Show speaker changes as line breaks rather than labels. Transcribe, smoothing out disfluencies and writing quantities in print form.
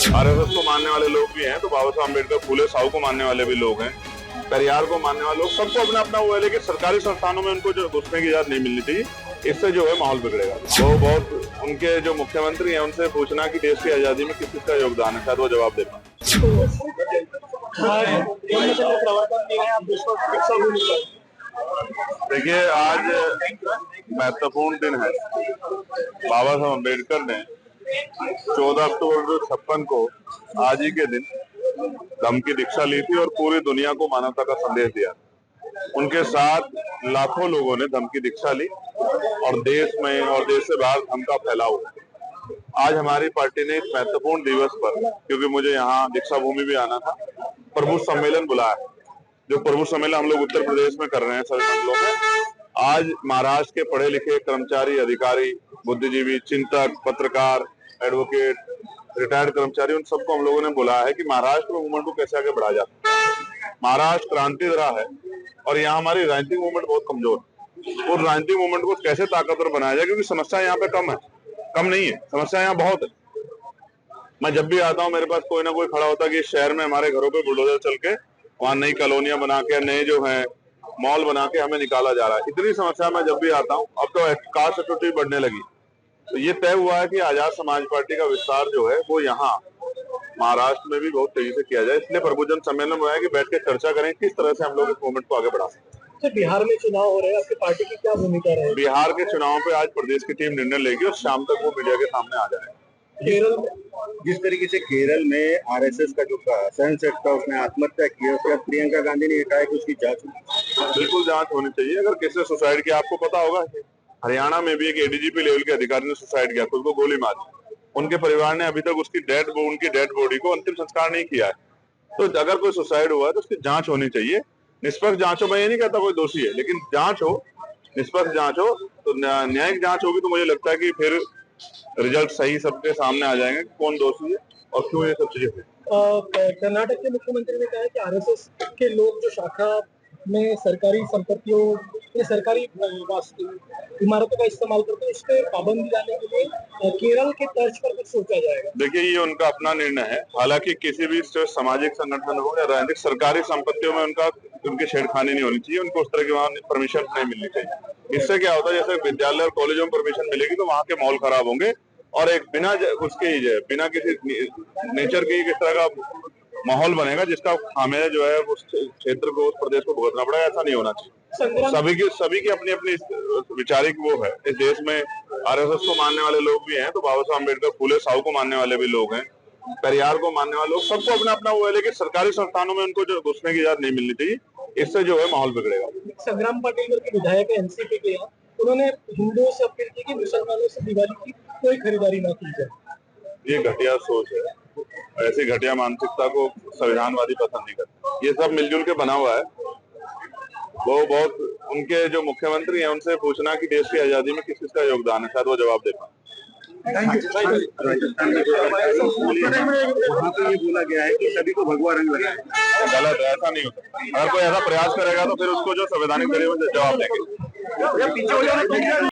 RSS को मानने वाले लोग भी हैं, तो बाबा साहब अम्बेडकर, फूले साहू को मानने वाले भी लोग हैं, पेरियार को मानने वाले लोग, सबको अपना अपना वो है, लेकिन सरकारी संस्थानों में उनको जो घुसने की इजाजत नहीं मिलनी चाहिए। इससे जो है माहौल बिगड़ेगा। वो बहुत उनके जो मुख्यमंत्री हैं उनसे पूछना कि देश की आजादी में किस किसका योगदान है, शायद वो जवाब दे पाए। देखिए, आज महत्वपूर्ण दिन है। बाबा साहब अम्बेडकर ने 14 अक्टूबर 1956 को आज ही के दिन धम्म की दीक्षा ली थी और पूरी दुनिया को मानवता का संदेश दिया। उनके साथ लाखों लोगों ने धम्म की दीक्षा ली और देश में और देश से बाहर धम्म का फैलाव हुआ। आज हमारी पार्टी ने इस महत्वपूर्ण दिवस पर, क्योंकि मुझे यहाँ दीक्षा भूमि भी आना था, प्रभु सम्मेलन बुलाया। जो प्रभु सम्मेलन हम लोग उत्तर प्रदेश में कर रहे हैं सभी मंडलों में। आज महाराष्ट्र के पढ़े लिखे कर्मचारी, अधिकारी, बुद्धिजीवी, चिंतक, पत्रकार, एडवोकेट, रिटायर्ड कर्मचारी, उन सबको हम लोगों ने बुलाया है कि महाराष्ट्र मूवमेंट को कैसे आगे बढ़ाया जाए। महाराष्ट्र क्रांति रहा है और यहाँ हमारी राजनीतिक मूवमेंट बहुत कमजोर है। और राजनीतिक मूवमेंट को कैसे ताकतवर बनाया जाए, क्योंकि समस्या यहाँ पे कम नहीं है, समस्या यहाँ बहुत है। मैं जब भी आता हूँ मेरे पास कोई ना कोई खड़ा होता है कि इस शहर में हमारे घरों पे बुलडोजर चल के वहां नई कॉलोनियां बना के, नए जो है मॉल बना के हमें निकाला जा रहा है। इतनी समस्या मैं जब भी आता हूँ। अब तो कास्ट सिक्योरिटी बढ़ने लगी, तो ये तय हुआ है कि आजाद समाज पार्टी का विस्तार जो है वो यहाँ महाराष्ट्र में भी बहुत तेजी से किया जाए। इसलिए प्रबुद्धन सम्मेलन में है कि बैठ के चर्चा करें किस तरह से हम लोग इस मूवमेंट को आगे बढ़ा सकते हैं।
तो बिहार में चुनाव हो रहे हैं, आपकी पार्टी की क्या भूमिका रहेगी?
बिहार के चुनाव पे आज प्रदेश की टीम निर्णय लेगी और शाम तक वो मीडिया के सामने आ जाएगा।
केरल में
जिस तरीके से केरल में आरएसएस का जो सनसेट था उसने आत्महत्या की, उसके बाद प्रियंका गांधी ने कहा कि उसकी जांच
बिल्कुल जांच होनी चाहिए। अगर किसी ने सुसाइड किया, आपको पता होगा हरियाणा में भी एक एडीजीपी लेवल के अधिकारी ने सुसाइड किया, खुद को गोली मारी। उनके परिवार ने अभी तक उनकी डेड बॉडी को अंतिम संस्कार नहीं किया है। तो अगर कोई सुसाइड हुआ है तो उसकी जांच होनी चाहिए, निष्पक्ष जांच हो। मैं ये नहीं कहता कोई दोषी है, लेकिन जांच हो, निष्पक्ष जांच हो, तो न्यायिक जांच होगी तो मुझे लगता है कि फिर रिजल्ट सही सबके सामने आ जाएंगे, कौन दोषी है और क्यों ये सब चीजें हुई।
कर्नाटक के मुख्यमंत्री ने कहा है कि आरएसएस के लोग जो शाखा में सरकारी संपत्तियों या सरकारी इमारतों का इस्तेमाल करते हैं, इस पे पाबंदी डालने के लिए केरल के तर्ज पर कुछ सोचा जाएगा।
देखिए, ये उनका अपना निर्णय है। हालांकि किसी भी सामाजिक संगठन हो या राजनीतिक, सरकारी संपत्तियों में उनकी छेड़खानी नहीं होनी चाहिए, उनको उस तरह की वहाँ परमिशन नहीं मिलनी चाहिए। इससे क्या होता है, जैसे विद्यालय और कॉलेजों में परमिशन मिलेगी तो वहाँ के माहौल खराब होंगे और एक बिना किसी नेचर के किस तरह का माहौल बनेगा जिसका खामियाजा जो है उस क्षेत्र को, उस प्रदेश को भुगतना पड़ेगा। ऐसा नहीं होना चाहिए। सभी की अपनी अपनी विचारिक वो है। इस देश में आरएसएस को मानने वाले लोग भी हैं, तो बाबा साहब अम्बेडकर, फूले साहू को मानने वाले भी लोग हैं, पेरियार को मानने वाले लोग, सबको अपना अपना वो है, लेकिन सरकारी संस्थानों में उनको जो घुसने की इजाजत नहीं मिलनी चाहिए। इससे जो है माहौल बिगड़ेगा।
संग्राम पाटिल के विधायक है एनसीपी के, यहाँ उन्होंने हिंदुओं से अपील की कि मुसलमानों से दिवाली की कोई खरीदारी न की जाए।
ये घटिया सोच है। ऐसी घटिया मानसिकता को संविधानवादी पसंद नहीं करते। ये सब मिलजुल के बना हुआ है। वो बहुत उनके जो मुख्यमंत्री हैं उनसे पूछना कि देश की आजादी में किस किसका योगदान है, शायद वो जवाब दे पाए।
वहाँ पे ये बोला गया है कि सभी को भगवा रंग लगाए।
गलत है, ऐसा नहीं होता। अगर कोई ऐसा प्रयास करेगा तो फिर उसको जो संवैधानिक तरीके से जवाब देंगे।